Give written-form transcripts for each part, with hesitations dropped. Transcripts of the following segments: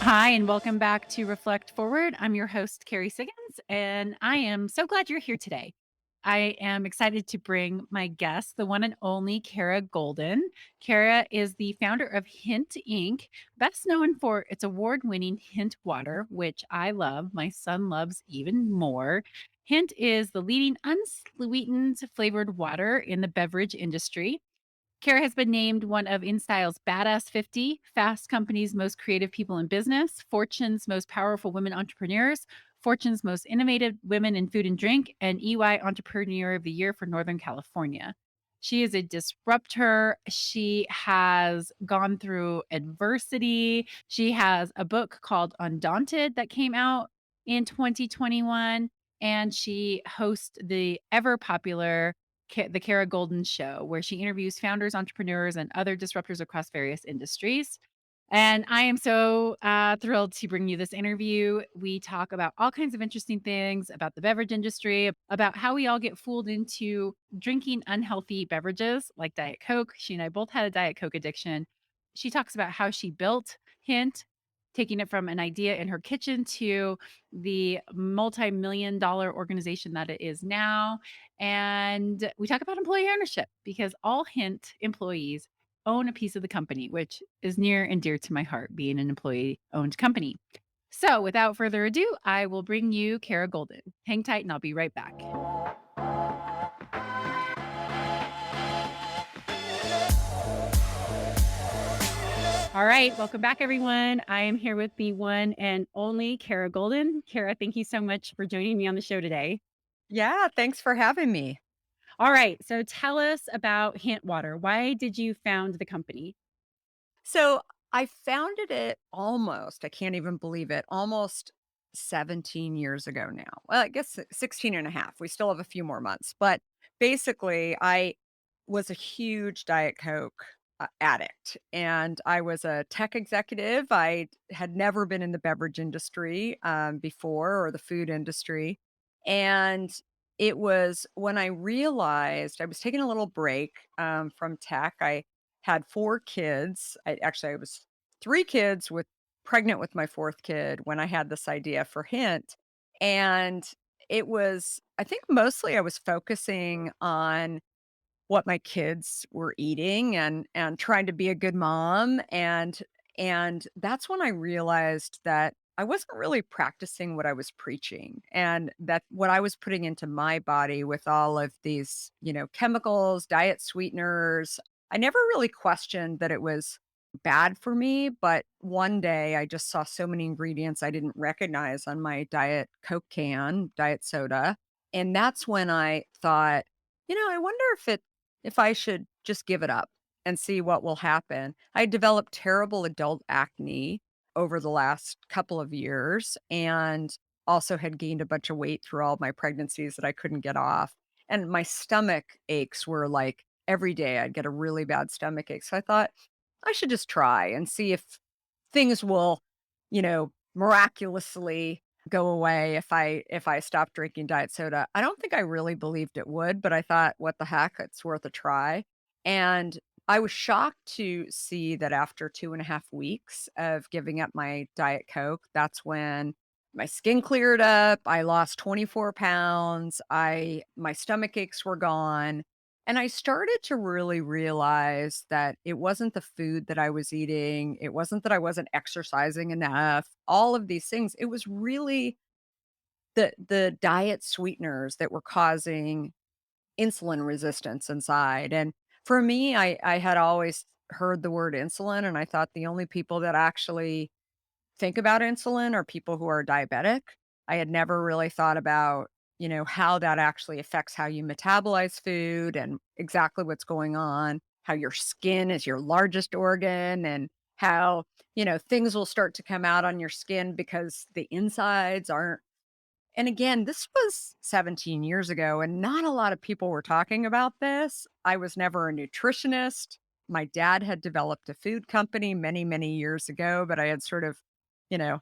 Hi, and welcome back to Reflect Forward. I'm your host, Carrie Siggins, and I am so glad you're here today. I am excited to bring my guest, the one and only Kara Goldin. Kara is the founder of Hint Inc., best known for its award winning Hint water, which I love. My son loves even more. Hint is the leading unsweetened flavored water in the beverage industry. Kara has been named one of InStyle's Badass 50, Fast Company's most creative people in business, Fortune's most powerful women entrepreneurs, Fortune's most innovative women in food and drink, and EY Entrepreneur of the Year for Northern California. She is a disruptor. She has gone through adversity. She has a book called Undaunted that came out in 2021, and she hosts the ever popular the Kara Goldin Show, where she interviews founders, entrepreneurs, and other disruptors across various industries. And I am so thrilled to bring you this interview. We talk about all kinds of interesting things about the beverage industry, about how we all get fooled into drinking unhealthy beverages like Diet Coke. She and I both had a Diet Coke addiction. She talks about how she built Hint, taking it from an idea in her kitchen to the multi-million dollar organization that it is now. And we talk about employee ownership because all Hint employees own a piece of the company, which is near and dear to my heart, being an employee owned company. So without further ado, I will bring you Kara Goldin. Hang tight and I'll be right back. All right, welcome back, everyone. I am here with the one and only Kara Goldin. Kara, thank you so much for joining me on the show today. Yeah, thanks for having me. All right, so tell us about Hint Water. Why did you found the company? So I founded it almost, I can't even believe it, almost 17 years ago now. Well, I guess 16 and a half. We still have a few more months. But basically, I was a huge Diet Coke addict and I was a tech executive. I had never been in the beverage industry before or the food industry. And it was when I realized I was taking a little break from tech. I had 4 kids. I was 3 kids with pregnant with my 4th kid when I had this idea for Hint, and it was I think mostly I was focusing on what my kids were eating and trying to be a good mom, and that's when I realized that I wasn't really practicing what I was preaching, and that what I was putting into my body with all of these, chemicals, diet sweeteners, I never really questioned that it was bad for me, but one day I just saw so many ingredients I didn't recognize on my Diet Coke can, diet soda, and that's when I thought, I wonder if I should just give it up and see what will happen. I developed terrible adult acne over the last couple of years and also had gained a bunch of weight through all my pregnancies that I couldn't get off. And my stomach aches were like every day I'd get a really bad stomach ache. So I thought I should just try and see if things will, miraculously go away if I stop drinking diet soda. I don't think I really believed it would, but I thought, what the heck, it's worth a try. And I was shocked to see that after 2.5 weeks of giving up my Diet Coke, that's when my skin cleared up. I lost 24 pounds. My stomach aches were gone. And I started to really realize that it wasn't the food that I was eating. It wasn't that I wasn't exercising enough. All of these things. It was really the diet sweeteners that were causing insulin resistance inside. And for me, I had always heard the word insulin, and I thought the only people that actually think about insulin are people who are diabetic. I had never really thought about, how that actually affects how you metabolize food and exactly what's going on, how your skin is your largest organ and how, things will start to come out on your skin because the insides aren't. And again, this was 17 years ago, and not a lot of people were talking about this. I was never a nutritionist. My dad had developed a food company many, many years ago, but I had sort of, you know,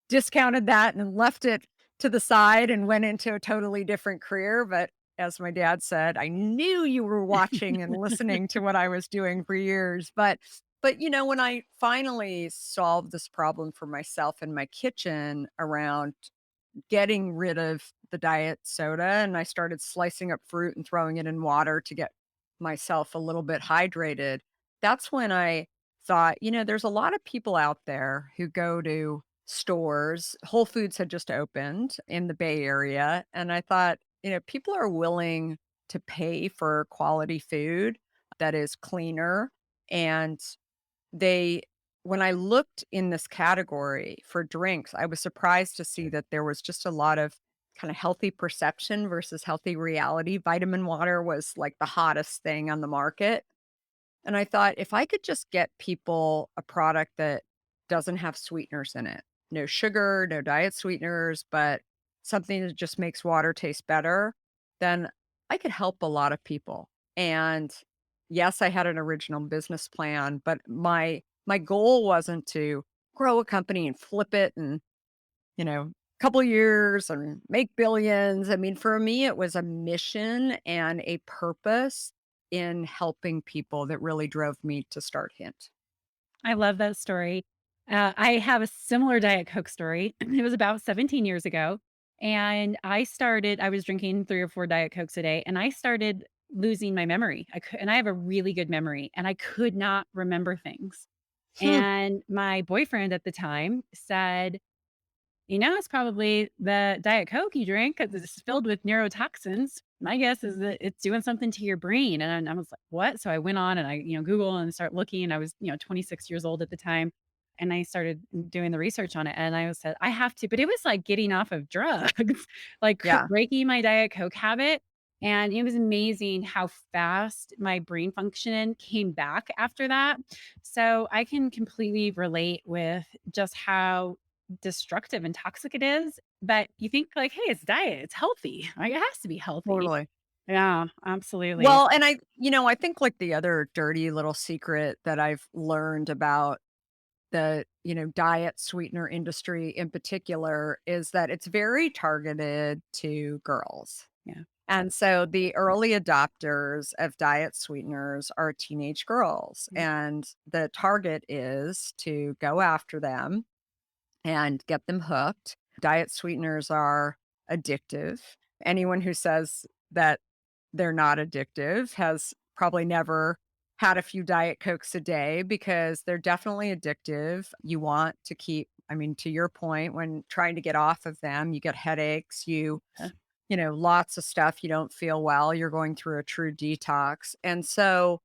discounted that and left it to the side and went into a totally different career. But as my dad said, I knew you were watching and listening to what I was doing for years. But But, when I finally solved this problem for myself in my kitchen around getting rid of the diet soda, and I started slicing up fruit and throwing it in water to get myself a little bit hydrated, that's when I thought, there's a lot of people out there who go to stores. Whole Foods had just opened in the Bay Area, and I thought, people are willing to pay for quality food that is cleaner, and they when I looked in this category for drinks, I was surprised to see that there was just a lot of kind of healthy perception versus healthy reality. Vitamin water was like the hottest thing on the market. And I thought if I could just get people a product that doesn't have sweeteners in it, no sugar, no diet sweeteners, but something that just makes water taste better, then I could help a lot of people. And yes, I had an original business plan, but my goal wasn't to grow a company and flip it and, couple years and make billions. I mean, for me, it was a mission and a purpose in helping people that really drove me to start Hint. I love that story. I have a similar Diet Coke story. It was about 17 years ago, and I was drinking 3 or 4 Diet Cokes a day, and I started losing my memory. And I have a really good memory, and I could not remember things. Hmm, And my boyfriend at the time said, it's probably the Diet Coke you drink 'cause it's filled with neurotoxins. My guess is that it's doing something to your brain." And I was like, "What?" So I went on and Google and start looking, and I was, 26 years old at the time. And I started doing the research on it, and I was said, "I have to," but it was like getting off of drugs, like yeah, breaking my Diet Coke habit. And it was amazing how fast my brain function came back after that. So I can completely relate with just how destructive and toxic it is, but you think like, "Hey, it's diet, it's healthy, like, it has to be healthy." totally. Yeah, absolutely. Well, and I think like the other dirty little secret that I've learned about the, diet sweetener industry in particular is that it's very targeted to girls. Yeah, And so the early adopters of diet sweeteners are teenage girls. yeah, And the target is to go after them and get them hooked. Diet sweeteners are addictive. Anyone who says that they're not addictive has probably never had a few Diet Cokes a day because they're definitely addictive. You want to keep, I mean, to your point, when trying to get off of them, you get headaches, yeah, lots of stuff, you don't feel well, you're going through a true detox. And so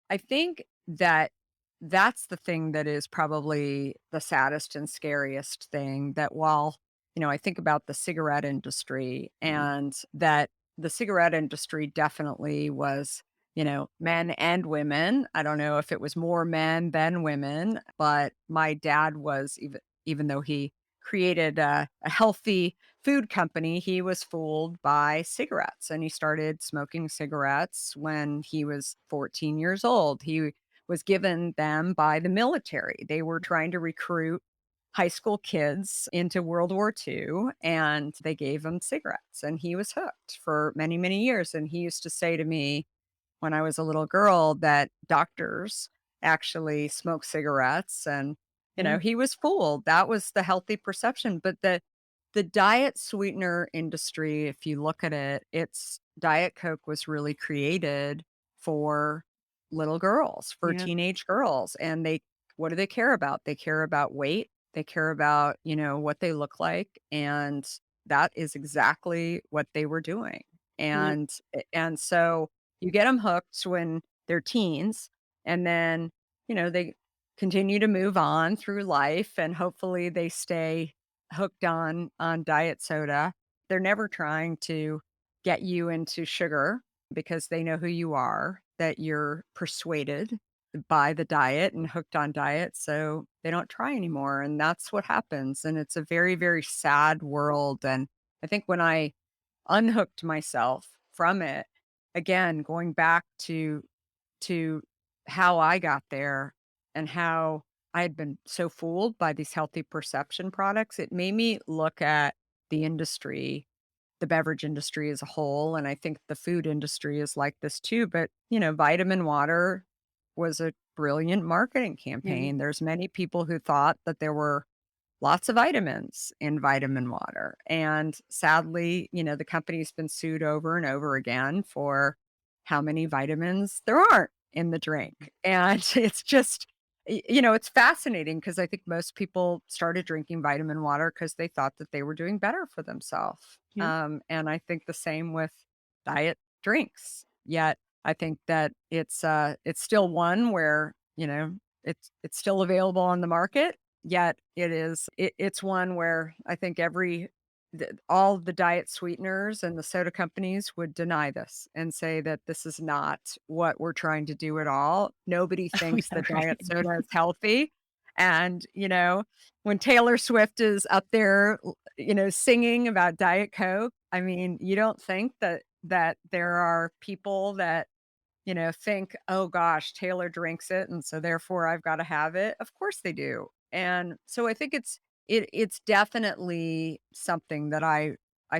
I think that that's the thing that is probably the saddest and scariest thing that while, I think about the cigarette industry yeah, and that the cigarette industry definitely was, men and women. I don't know if it was more men than women, but my dad was even though he created a healthy food company, he was fooled by cigarettes and he started smoking cigarettes when he was 14 years old. He was given them by the military. They were trying to recruit high school kids into World War II and they gave him cigarettes and he was hooked for many, many years. And he used to say to me when I was a little girl that doctors actually smoke cigarettes and yeah, he was fooled. That was the healthy perception. But the diet sweetener industry, if you look at it, it's Diet Coke was really created for little girls, for yeah, teenage girls. And what do they care about? They care about weight. They care about, what they look like. And that is exactly what they were doing. yeah, And so you get them hooked when they're teens, and then, they continue to move on through life, and hopefully they stay hooked on diet soda. They're never trying to get you into sugar because they know who you are, that you're persuaded by the diet and hooked on diet, so they don't try anymore, and that's what happens, and it's a very, very sad world, and I think when I unhooked myself from it, again, going back to how I got there and how I had been so fooled by these healthy perception products, it made me look at the industry, the beverage industry as a whole, and I think the food industry is like this too, but, vitamin water was a brilliant marketing Right. campaign. There's many people who thought that there were lots of vitamins in vitamin water. And sadly, the company's been sued over and over again for how many vitamins there aren't in the drink. And it's just, it's fascinating because I think most people started drinking vitamin water because they thought that they were doing better for themselves. Yeah. And I think the same with diet drinks. Yet I think that it's still one where, it's still available on the market. Yet it's one where I think all the diet sweeteners and the soda companies would deny this and say that this is not what we're trying to do at all. Nobody Oh, thinks yeah, that right. diet soda is healthy. And, when Taylor Swift is up there, singing about Diet Coke, I mean, you don't think that there are people that think, "Oh gosh, Taylor drinks it, and so therefore I've gotta have it." Of course they do. And so I think it's definitely something that I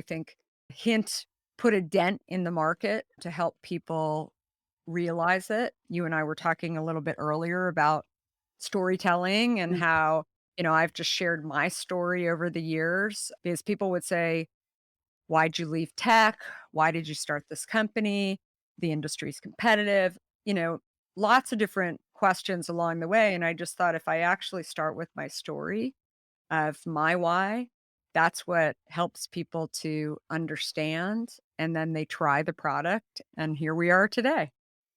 think hint put a dent in the market to help people realize it. You and I were talking a little bit earlier about storytelling and Yeah. how, I've just shared my story over the years because people would say, "Why'd you leave tech? Why did you start this company? The industry's competitive." You know, Lots of different questions along the way. And I just thought if I actually start with my story of my why, that's what helps people to understand. And then they try the product. And here we are today.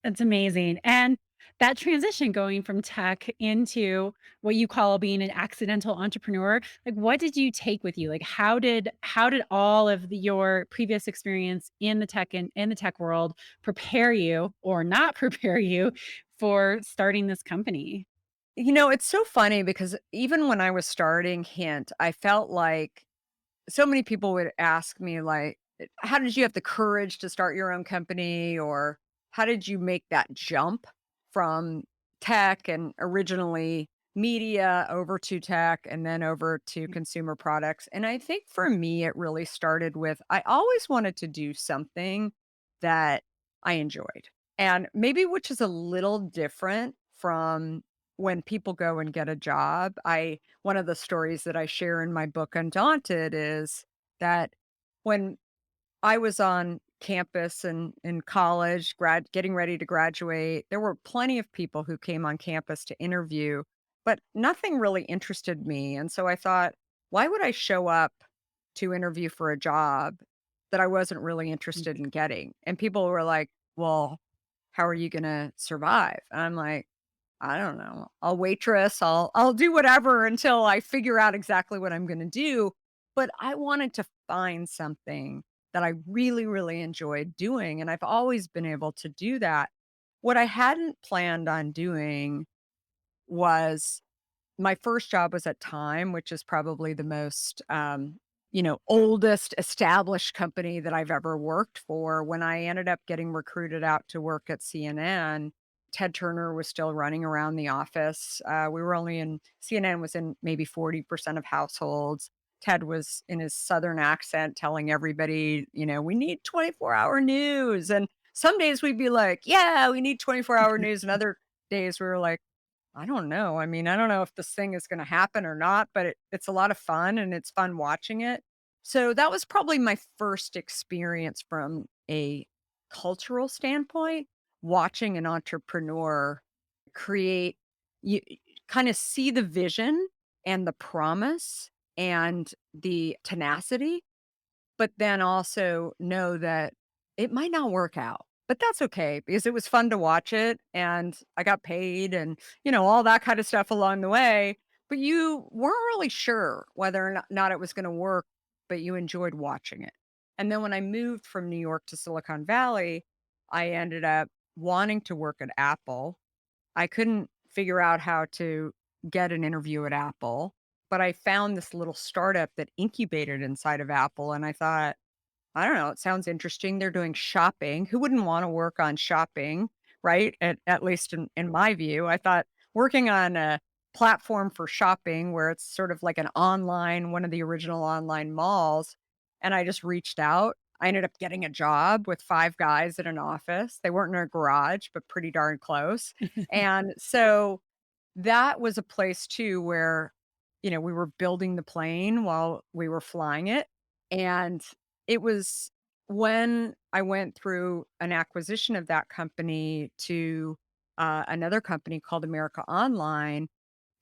That's amazing. And that transition going from tech into what you call being an accidental entrepreneur, like what did you take with you? Like how did all of your previous experience in the tech and in the tech world prepare you or not prepare you for starting this company? It's so funny because even when I was starting Hint, I felt like so many people would ask me like, "How did you have the courage to start your own company?" Or "How did you make that jump from tech and originally media over to tech and then over to consumer products?" And I think for me, it really started with I always wanted to do something that I enjoyed. And maybe which is a little different from when people go and get a job. One of the stories that I share in my book Undaunted is that when I was on campus and in college, getting ready to graduate, there were plenty of people who came on campus to interview, but nothing really interested me. And so I thought, why would I show up to interview for a job that I wasn't really interested in getting? And people were like, "Well, how are you going to survive?" And I'm like, I don't know. I'll waitress, I'll do whatever until I figure out exactly what I'm gonna do, but I wanted to find something that I really, really enjoyed doing, and I've always been able to do that. What I hadn't planned on doing was my first job was at Time, which is probably the most, oldest established company that I've ever worked for. When I ended up getting recruited out to work at CNN, Ted Turner was still running around the office. We were only in CNN was in maybe 40% of households. Ted was in his southern accent telling everybody, "We need 24-hour news." And some days we'd be like, "Yeah, we need 24-hour news." And other days we were like, I don't know. I mean, I don't know if this thing is gonna happen or not, but it's a lot of fun and it's fun watching it. So that was probably my first experience from a cultural standpoint, watching an entrepreneur create you kind of see the vision and the promise and the tenacity but then also know that it might not work out, but that's okay because it was fun to watch it and I got paid and, all that kind of stuff along the way. But you weren't really sure whether or not it was going to work, but you enjoyed watching it. And then when I moved from New York to Silicon Valley, I ended up wanting to work at Apple. I couldn't figure out how to get an interview at Apple, but I found this little startup that incubated inside of Apple. And I thought, I don't know, it sounds interesting. They're doing shopping. Who wouldn't want to work on shopping, right? At least in my view, I thought working on a platform for shopping where it's sort of like one of the original online malls. And I just reached out. I ended up getting a job with 5 guys at an office. They weren't in a garage, but pretty darn close. And so that was a place too where, we were building the plane while we were flying it, and it was when I went through an acquisition of that company to, another company called America Online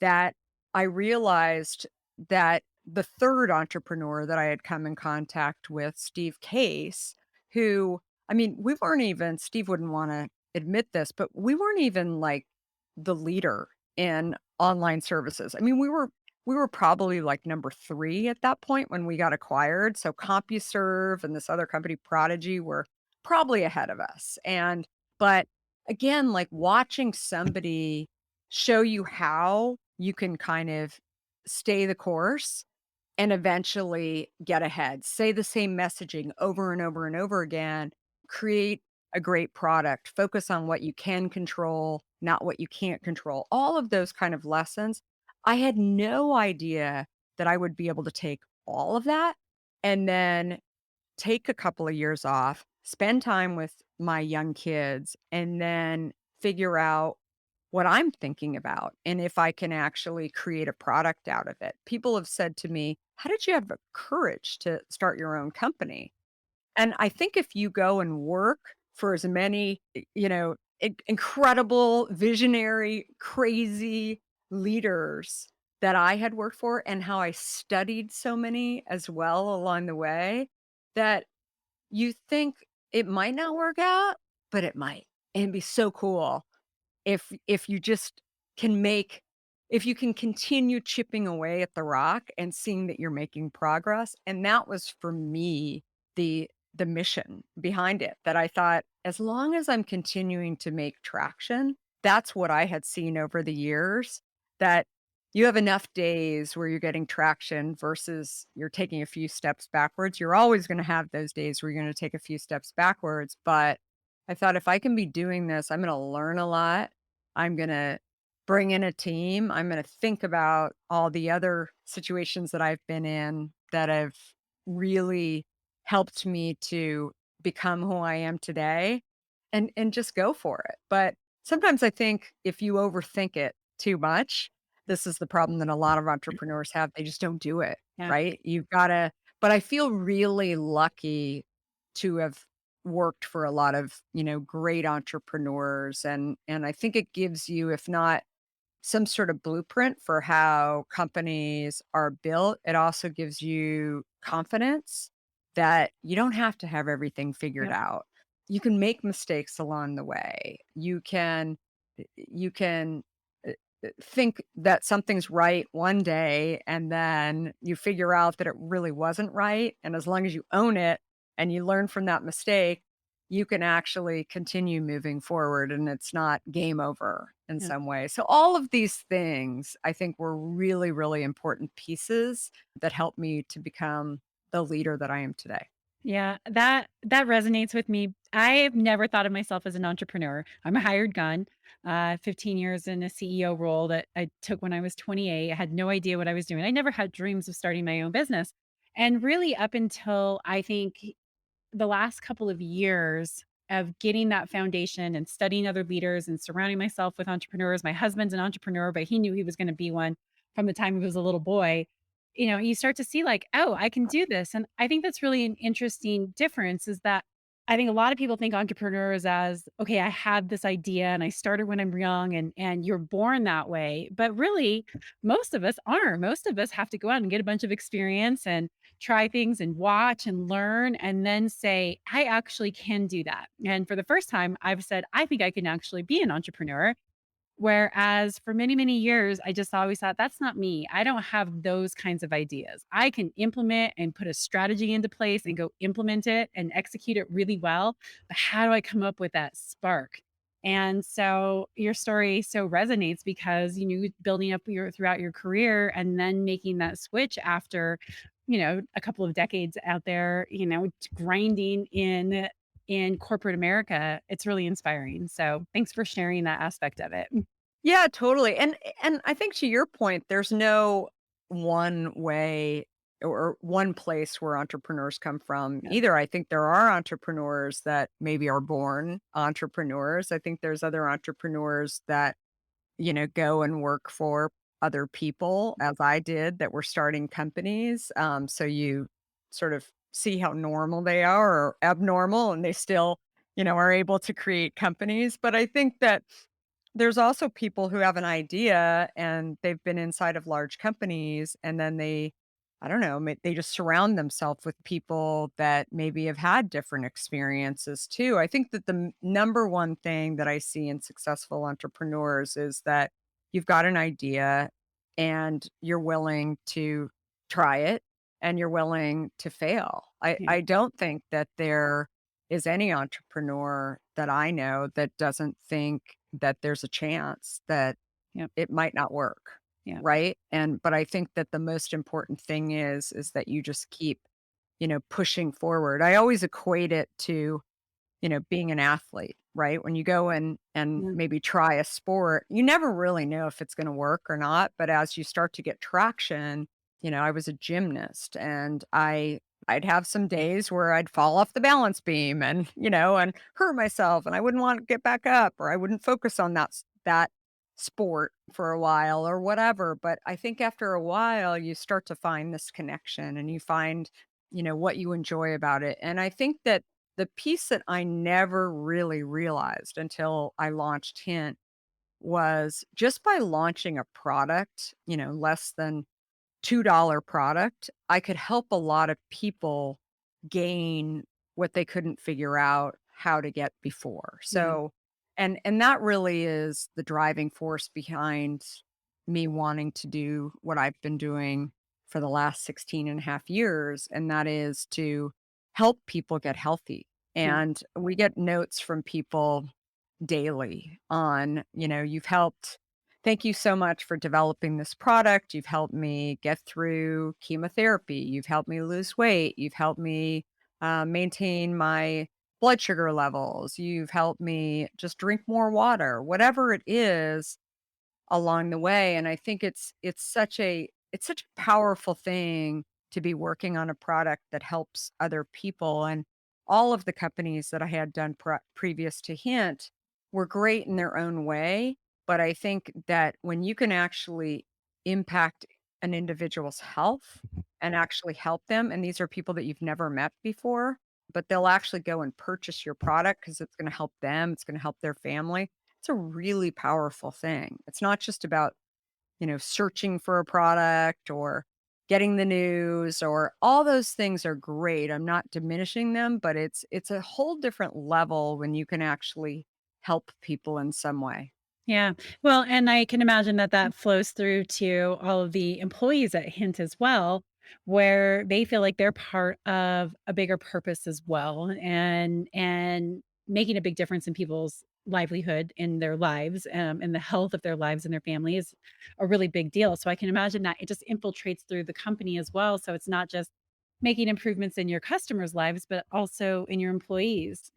that I realized that the 3rd entrepreneur that I had come in contact with, Steve Case, who I mean, we weren't even Steve wouldn't wanna admit this, but we weren't even, like, the leader in online services. I mean, we were probably, like, number 3 at that point when we got acquired, so CompuServe and this other company, Prodigy, were probably ahead of us, but again, like, watching somebody show you how you can kind of stay the course and eventually get ahead. Say the same messaging over and over and over again, create a great product, focus on what you can control, not what you can't control. All of those kind of lessons. I had no idea that I would be able to take all of that and then take a couple of years off, spend time with my young kids, and then figure out what I'm thinking about and if I can actually create a product out of it. People have said to me, "How did you have the courage to start your own company?" And I think if you go and work for as many, incredible, visionary, crazy leaders that I had worked for and how I studied so many as well along the way, that you think it might not work out, but it might, and it'd be so cool if you just can make if you can continue chipping away at the rock and seeing that you're making progress, and that was for me the mission behind it, that I thought, as long as I'm continuing to make traction, that's what I had seen over the years, that you have enough days where you're getting traction versus you're taking a few steps backwards. You're always gonna have those days where you're gonna take a few steps backwards, but I thought if I can be doing this, I'm gonna learn a lot. I'm gonna bring in a team. I'm gonna think about all the other situations that I've been in that have really helped me to become who I am today and just go for it. But sometimes I think if you overthink it too much, this is the problem that a lot of entrepreneurs have. They just don't do it, Yeah. right? You've gotta but I feel really lucky to have worked for a lot of, great entrepreneurs, and I think it gives you, if not some sort of blueprint for how companies are built, it also gives you confidence that you don't have to have everything figured Yep. out. You can make mistakes along the way. You can think that something's right one day, and then you figure out that it really wasn't right, and as long as you own it and you learn from that mistake, you can actually continue moving forward, and it's not game over in Yeah. some way. So all of these things I think were really, really important pieces that helped me to become the leader that I am today. Yeah, that resonates with me. I've never thought of myself as an entrepreneur. I'm a hired gun. 15 years in a CEO role that I took when I was 28. I had no idea what I was doing. I never had dreams of starting my own business. And really up until I think the last couple of years of getting that foundation and studying other leaders and surrounding myself with entrepreneurs. My husband's an entrepreneur, but he knew he was going to be one from the time he was a little boy. You start to see like, oh, I can do this. And I think that's really an interesting difference is that I think a lot of people think entrepreneurs as, okay, I had this idea and I started when I'm young and you're born that way. But really, most of us aren't. Most of us have to go out and get a bunch of experience and try things and watch and learn and then say, I actually can do that. And for the first time, I've said, I think I can actually be an entrepreneur. Whereas for many, many years, I just always thought, that's not me. I don't have those kinds of ideas. I can implement and put a strategy into place and go implement it and execute it really well. But how do I come up with that spark? And so your story so resonates because building up your throughout your career and then making that switch after, a couple of decades out there, grinding in corporate America, it's really inspiring. So thanks for sharing that aspect of it. Yeah, totally. And I think to your point, there's no one way or one place where entrepreneurs come from Yeah. either. I think there are entrepreneurs that maybe are born entrepreneurs. I think there's other entrepreneurs that, go and work for other people, as I did, that were starting companies. So you sort of see how normal they are or abnormal, and they still, are able to create companies. But I think that there's also people who have an idea and they've been inside of large companies, and then I don't know, they just surround themselves with people that maybe have had different experiences too. I think that the number one thing that I see in successful entrepreneurs is that you've got an idea and you're willing to try it and you're willing to fail. I, Yeah. I don't think that there is any entrepreneur that I know that doesn't think that there's a chance that Yep. it might not work, Yep. right? But I think that the most important thing is that you just keep, pushing forward. I always equate it to, being an athlete, right? When you go and Yeah. maybe try a sport, you never really know if it's going to work or not, but as you start to get traction, I was a gymnast, and I'd have some days where I'd fall off the balance beam and, and hurt myself, and I wouldn't want to get back up, or I wouldn't focus on that sport for a while or whatever. But I think after a while you start to find this connection, and you find, what you enjoy about it. And I think that the piece that I never really realized until I launched Hint was just by launching a product, less than $2 product, I could help a lot of people gain what they couldn't figure out how to get before. Yeah. So, and that really is the driving force behind me wanting to do what I've been doing for the last 16 and a half years, and that is to help people get healthy. Yeah. And we get notes from people daily on, you've helped. Thank you so much for developing this product. You've helped me get through chemotherapy. You've helped me lose weight. You've helped me maintain my blood sugar levels. You've helped me just drink more water, whatever it is along the way. And I think it's such a powerful thing to be working on a product that helps other people. And all of the companies that I had done previous to Hint were great in their own way, but I think that when you can actually impact an individual's health and actually help them, and these are people that you've never met before, but they'll actually go and purchase your product because it's going to help them, it's going to help their family. It's a really powerful thing. It's not just about, searching for a product or getting the news, or all those things are great. I'm not diminishing them, but it's a whole different level when you can actually help people in some way. Yeah. Well, and I can imagine that that flows through to all of the employees at Hint as well, where they feel like they're part of a bigger purpose as well, and making a big difference in people's livelihood in their lives, and the health of their lives and their family is a really big deal. So I can imagine that it just infiltrates through the company as well. So it's not just making improvements in your customers' lives, but also in your employees.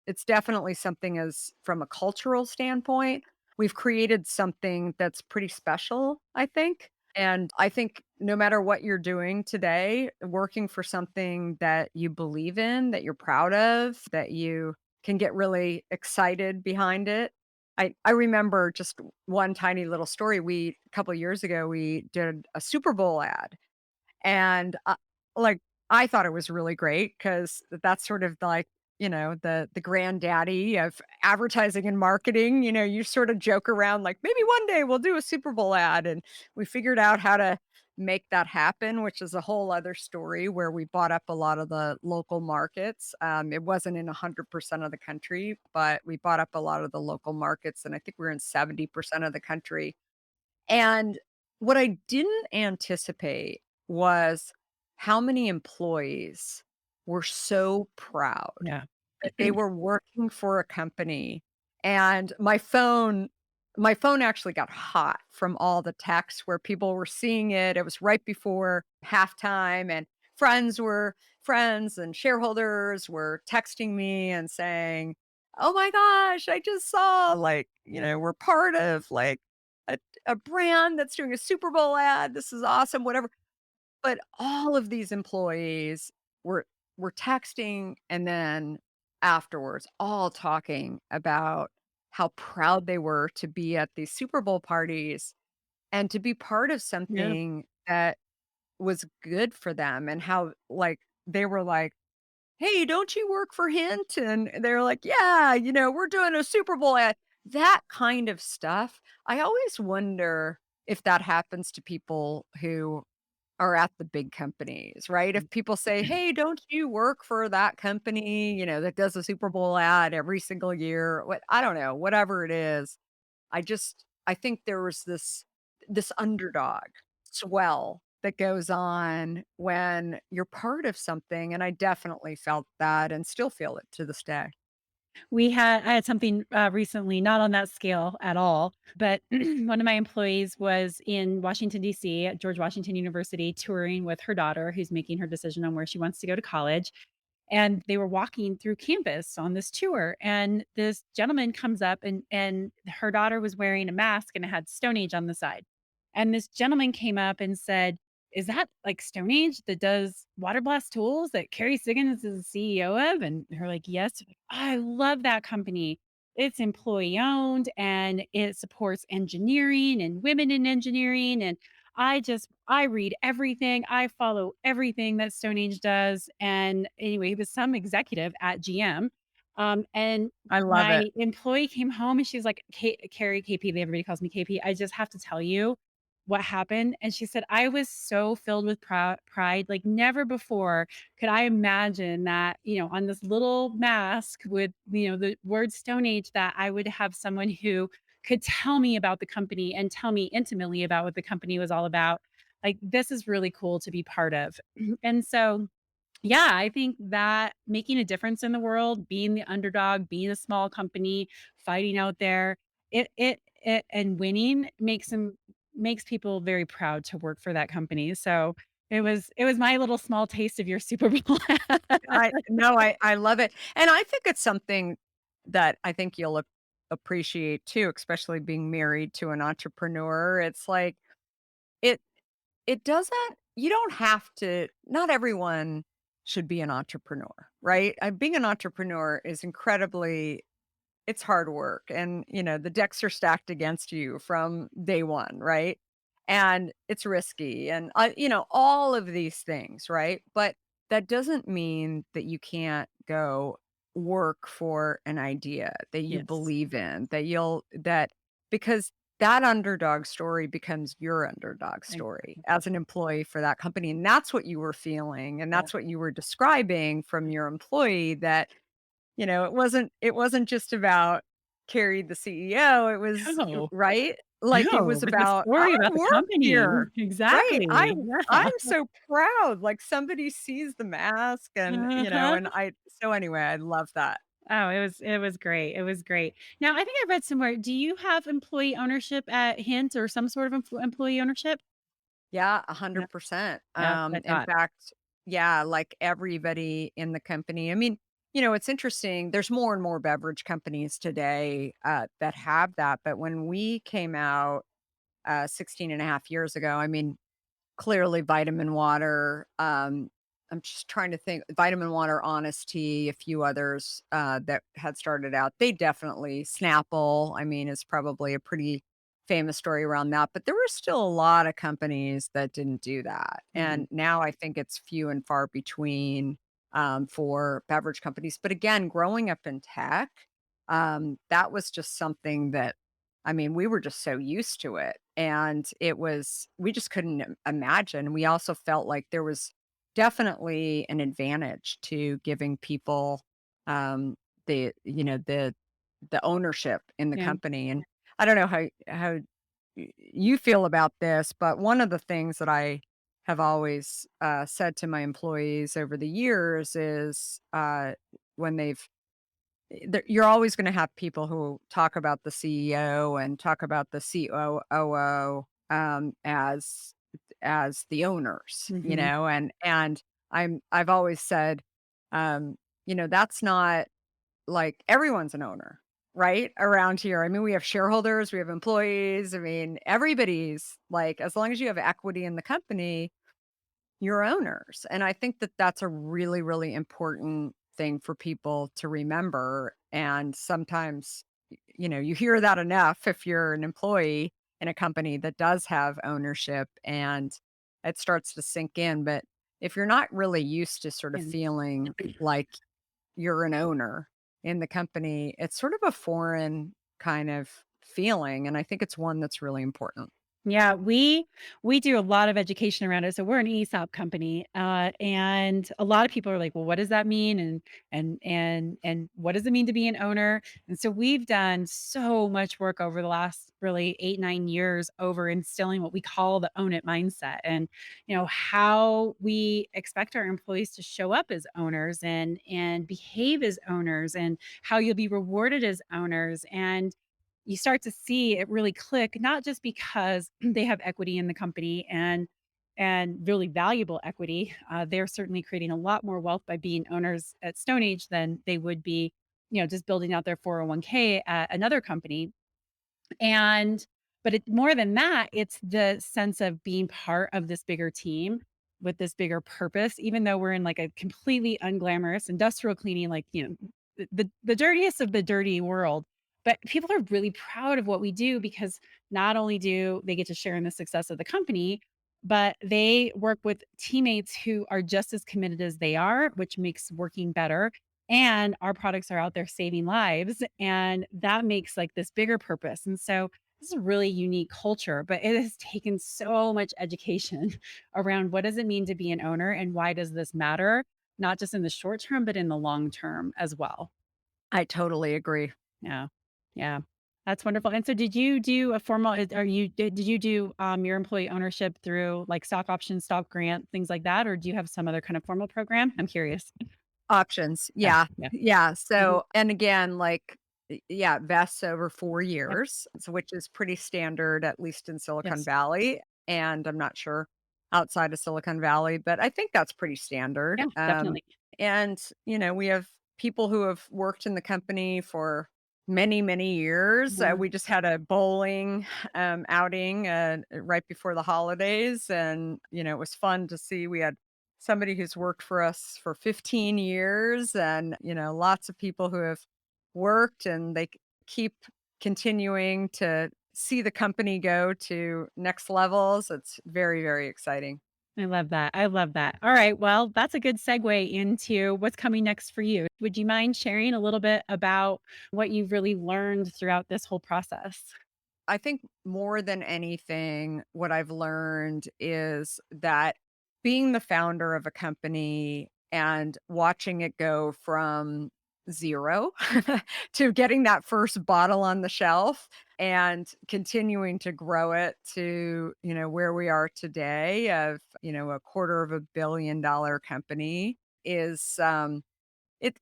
It's definitely something, as from a cultural standpoint, we've created something that's pretty special, I think. And I think no matter what you're doing today, working for something that you believe in, that you're proud of, that you can get really excited behind it. I remember just one tiny little story. A couple of years ago, we did a Super Bowl ad, and, like, I thought it was really great because that's sort of like, the granddaddy of advertising and marketing. You sort of joke around like, "Maybe one day we'll do a Super Bowl ad," and we figured out how to make that happen, which is a whole other story, where we bought up a lot of the local markets. It wasn't in 100% of the country, but we bought up a lot of the local markets, and I think we're in 70% of the country. And what I didn't anticipate was how many employees were so proud Yeah. that they were working for a company. And my phone actually got hot from all the texts where people were seeing it. It was right before halftime, and friends and shareholders were texting me and saying, "Oh my gosh, I just saw, like, we're part of, like, a brand that's doing a Super Bowl ad. This is awesome," whatever. But all of these employees were were texting and then afterwards all talking about how proud they were to be at these Super Bowl parties and to be part of Yeah. something that was good for them and how, like, they were like, "Hey, don't you work for Hint?" And they're like, "Yeah, we're doing a Super Bowl ad." That kind of stuff. I always wonder if that happens to people who are at the big companies, right? If people say, "Hey, don't you work for that company, that does a Super Bowl ad every single year?" What I don't know, whatever it is. I think there was this underdog swell that goes on when you're part of something, and I definitely felt that and still feel it to this day. I had something, recently, not on that scale at all, but one of my employees was in Washington, DC, at George Washington University touring with her daughter, who's making her decision on where she wants to go to college. And they were walking through campus on this tour, and this gentleman comes up, and her daughter was wearing a mask and it had StoneAge on the side. And this gentleman came up and said, "Is that like StoneAge that does water blast tools that Carrie Siggins is the CEO of?" And her like, "Yes." Like, "I love that company. It's employee owned and it supports engineering and women in engineering. And I read everything. I follow everything that StoneAge does." And anyway, he was some executive at GM. And I love my it. employee came home and she's like, Carrie, KP, everybody calls me KP. "I just have to tell you what happened." And she said, "I was so filled with pride, like never before could I imagine that, on this little mask with, the word Stone Age, that I would have someone who could tell me about the company and tell me intimately about what the company was all about. Like, this is really cool to be part of." And so, yeah, I think that making a difference in the world, being the underdog, being a small company, fighting out there, it and winning makes people very proud to work for that company. So it was my little small taste of your Super Bowl. I no, I love it, and I think it's something that I think you'll appreciate too, especially being married to an entrepreneur. It's like it it doesn't you don't have to not everyone should be an entrepreneur, right? Being an entrepreneur is incredibly it's hard work and, the decks are stacked against you from day 1, right? And it's risky and, all of these things, right? But that doesn't mean that you can't go work for an idea that you Yes. believe in, that because that underdog story becomes your underdog story Exactly. as an employee for that company, and that's what you were feeling, and Yeah. that's what you were describing from your employee that it wasn't just about Carrie the CEO, it was No. right? Like, it No, was it's a about, "I story about the work company. here." Right, Exactly. I'm Yeah. so proud, like, somebody sees the mask and, Uh-huh. and I so anyway, I love that. Oh, it was great. It was great. Now, I think I read somewhere, do you have employee ownership at Hint or some sort of employee ownership? Yeah, Yeah. 100%. Yeah, I In thought. fact, yeah, like, everybody in the company I mean, it's interesting, there's more and more beverage companies today, that have that, but when we came out 16 and a half years ago. I mean, clearly vitamin water. I'm just trying to think vitamin water, Honest Tea, a few others that had started out. They definitely Snapple. I mean, is probably a pretty famous story around that. But there were still a lot of companies that didn't do that. Mhm. And now I think it's few and far between for beverage companies. But again, growing up in tech, that was just something that I mean, we were just so used to it, and we just couldn't imagine. We also felt like there was definitely an advantage to giving people, um, the ownership in the Yeah. company, and I don't know how you feel about this, but one of the things that I have always, said to my employees over the years is, when you're always gonna have people who talk about the CEO and talk about the COO, as the owners, Mhm. and I've always said, um, that's not like everyone's an owner, right? Around here. I mean, we have shareholders, we have employees. I mean, everybody's like, as long as you have equity in the company, your owners. And I think that that's a really, really important thing for people to remember. And sometimes, you hear that enough if you're an employee in a company that does have ownership and it starts to sink in. But if you're not really used to sort of And feeling like you're an owner in the company, it's sort of a foreign kind of feeling. And I think it's one that's really important. yeah, we do a lot of education around it. So we're an ESOP company, and a lot of people are like, "Well, what does that mean?" And what does it mean to be an owner? And so we've done so much work over the last really 8 9 years over instilling what we call the own it mindset, and how we expect our employees to show up as owners and behave as owners, and how you'll be rewarded as owners, and you start to see it really click, not just because they have equity in the company and really valuable equity. They're certainly creating a lot more wealth by being owners at StoneAge than they would be, just building out their 401k at another company. And but it more than that, it's the sense of being part of this bigger team with this bigger purpose, even though we're in like a completely unglamorous industrial cleaning, like, the dirtiest of the dirty world. But people are really proud of what we do because not only do they get to share in the success of the company, but they work with teammates who are just as committed as they are, which makes working better, and our products are out there saving lives, and that makes like this bigger purpose. And so this is a really unique culture, but it has taken so much education around what does it mean to be an owner and why does this matter, not just in the short term but in the long term as well. I totally agree. Yeah, yeah, that's wonderful. And so did you do a formal are you did you do your employee ownership through like stock options, stock grant, things like that, or do you have some other kind of formal program? I'm curious. Options, Yeah, yeah, yeah. yeah, Mhm. so and again, like, yeah, vests over 4 Yep. years, which is pretty standard, at least in Silicon Yes. Valley, and I'm not sure outside of Silicon Valley, but I think that's pretty Yeah, standard, definitely. and, we have people who have worked in the company for many, many years, Yeah. we just had a bowling, outing, right before the holidays, and, it was fun to see. We had somebody who's worked for us for 15 years and, lots of people who have worked and they keep continuing to see the company go to next levels. It's very, very exciting. I love that. I love that. All right. Well, that's a good segue into what's coming next for you. Would you mind sharing a little bit about what you've really learned throughout this whole process? I think more than anything, what I've learned is that being the founder of a company and watching it go from 0 to getting that first bottle on the shelf and continuing to grow it to, where we are today of, a quarter of $1 billion company is,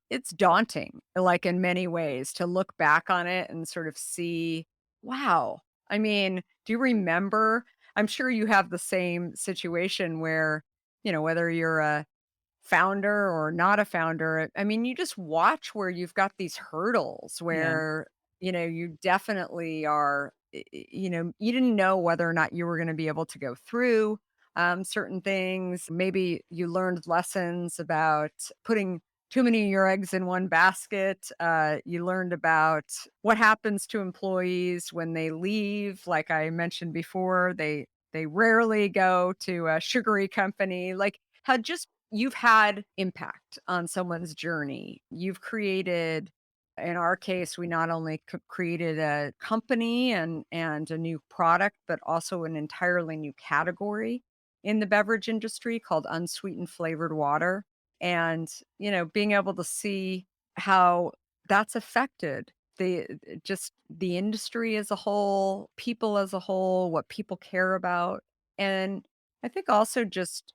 it's daunting, like, in many ways to look back on it and sort of see, wow. I mean, do you remember I'm sure you have the same situation where, whether you're a founder or not a founder, I mean, you just watch where you've got these hurdles Yeah. where, you definitely are, you didn't know whether or not you were gonna be able to go through, certain things. Maybe you learned lessons about putting too many of your eggs in one basket. You learned about what happens to employees when they leave. Like I mentioned before, they rarely go to a sugary company. Like how just you've had impact on someone's journey. You've created, in our case, we not only created a company and a new product, but also an entirely new category in the beverage industry called unsweetened flavored water. And, being able to see how that's affected just the industry as a whole, people as a whole, what people care about. And I think also just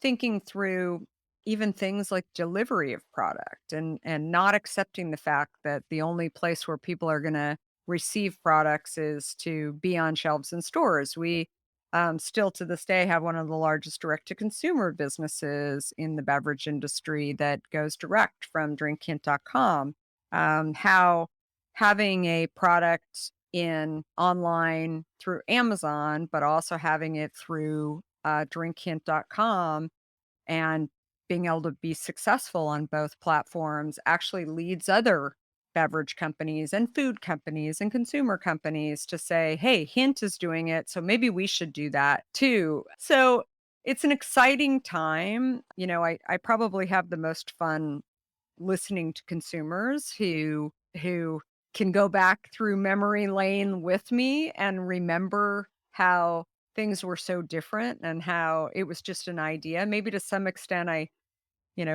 thinking through even things like delivery of product and not accepting the fact that the only place where people are going to receive products is to be on shelves in stores. We still to this day have one of the largest direct to consumer businesses in the beverage industry that goes direct from drinkhint.com. How having a product in online through Amazon, but also having it through drinkhint.com and being able to be successful on both platforms actually leads other beverage companies and food companies and consumer companies to say, "Hey, Hint is doing it, so maybe we should do that too." So, it's an exciting time. I probably have the most fun listening to consumers who can go back through memory lane with me and remember how things were so different and how it was just an idea. Maybe to some extent I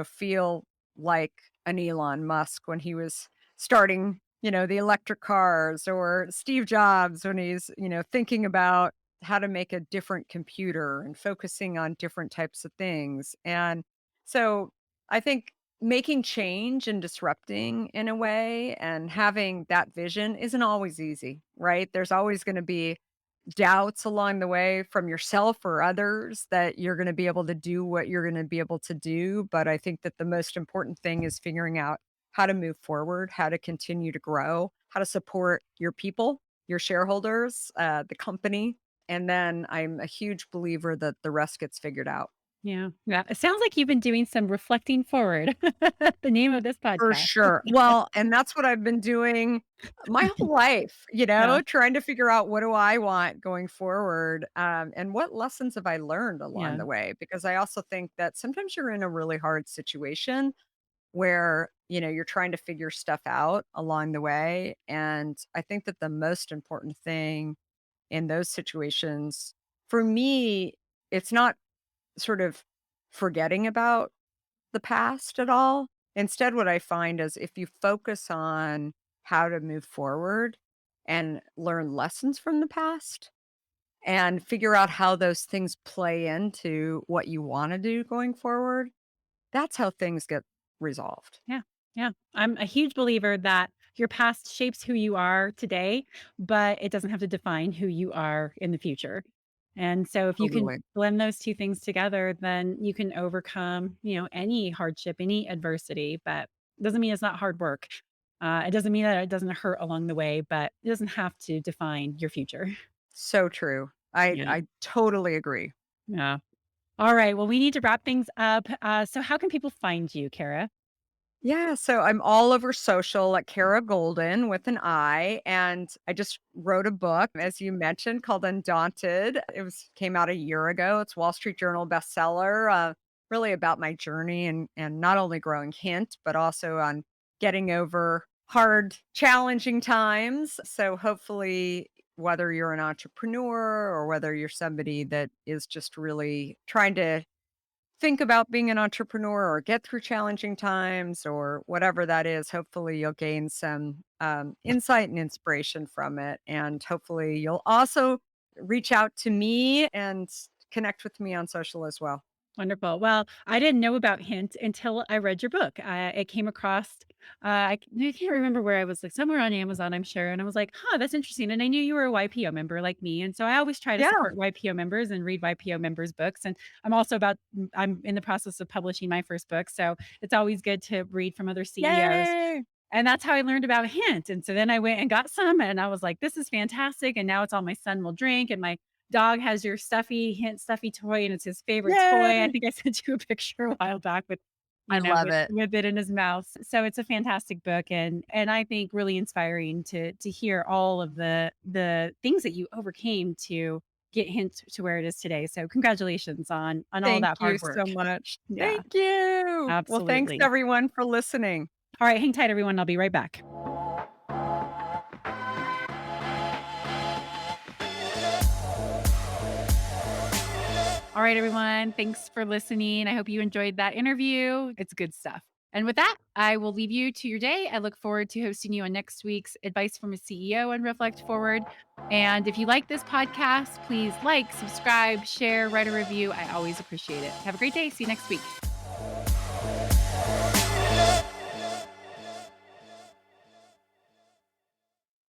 feel like an Elon Musk when he was starting the electric cars, or Steve Jobs when he's thinking about how to make a different computer and focusing on different types of things. And so I think making change and disrupting in a way and having that vision isn't always easy, right? There's always going to be doubts along the way from yourself or others that you're gonna be able to do what you're gonna be able to do, but I think that the most important thing is figuring out how to move forward, how to continue to grow, how to support your people, your shareholders, the company, and then I'm a huge believer that the rest gets figured out. Yeah. Yeah. It sounds like you've been doing some reflecting forward. The name of this For podcast. sure. Well, and that's what I've been doing my whole life Yeah. trying to figure out what do I want going forward, and what lessons have I learned along Yeah. the way? Because I also think that sometimes you're in a really hard situation where you're trying to figure stuff out along the way. And I think that the most important thing in those situations, for me, it's not sort of forgetting about the past at all. Instead, what I find is if you focus on how to move forward and learn lessons from the past and figure out how those things play into what you want to do going forward, that's how things get resolved. Yeah. Yeah. I'm a huge believer that your past shapes who you are today, but it doesn't have to define who you are in the future. And so if you can Totally. blend those two things together, then you can overcome, any hardship, any adversity, but it doesn't mean it's not hard work. It doesn't mean that it doesn't hurt along the way, but it doesn't have to define your future. So true. I Yeah. I totally agree. Yeah. All right. Well, we need to wrap things up. So how can people find you, Kara? Yeah, so I'm all over social at Kara Goldin with an I, and I just wrote a book, as you mentioned, called Undaunted. It came out a year ago. It's Wall Street Journal bestseller, really about my journey and not only growing Hint, but also on getting over hard, challenging times. So hopefully, whether you're an entrepreneur or whether you're somebody that is just really trying to think about being an entrepreneur or get through challenging times or whatever that is, hopefully you'll gain some insight and inspiration from it. And hopefully you'll also reach out to me and connect with me on social as well. Wonderful. Well, I didn't know about Hint until I read your book. It came across, I can't remember where I was, like somewhere on Amazon, I'm sure. And I was like, huh, that's interesting. And I knew you were a YPO member like me. And so I always try to Yeah. support YPO members and read YPO members' books. And I'm in the process of publishing my first book. So it's always good to read from other CEOs. Yay. And that's how I learned about Hint, and so then I went and got some, and I was like, "This is fantastic," and now it's all my son will drink, and my dog has your stuffy Hint stuffy toy, and it's his favorite toy. I Yay. think I sent you a picture a while back with, I love with it. with it in his mouth. So it's a fantastic book, and I think really inspiring to hear all of the things that you overcame to get Hint to where it is today. So congratulations on all Thank that you hard so work. much. Yeah, Thank you. Well, thanks absolutely. everyone for listening. All right, hang tight, everyone. I'll be right back. All right, everyone. Thanks for listening. I hope you enjoyed that interview. It's good stuff. And with that, I will leave you to your day. I look forward to hosting you on next week's Advice from a CEO and Reflect Forward. And if you like this podcast, please like, subscribe, share, write a review. I always appreciate it. Have a great day. See you next week.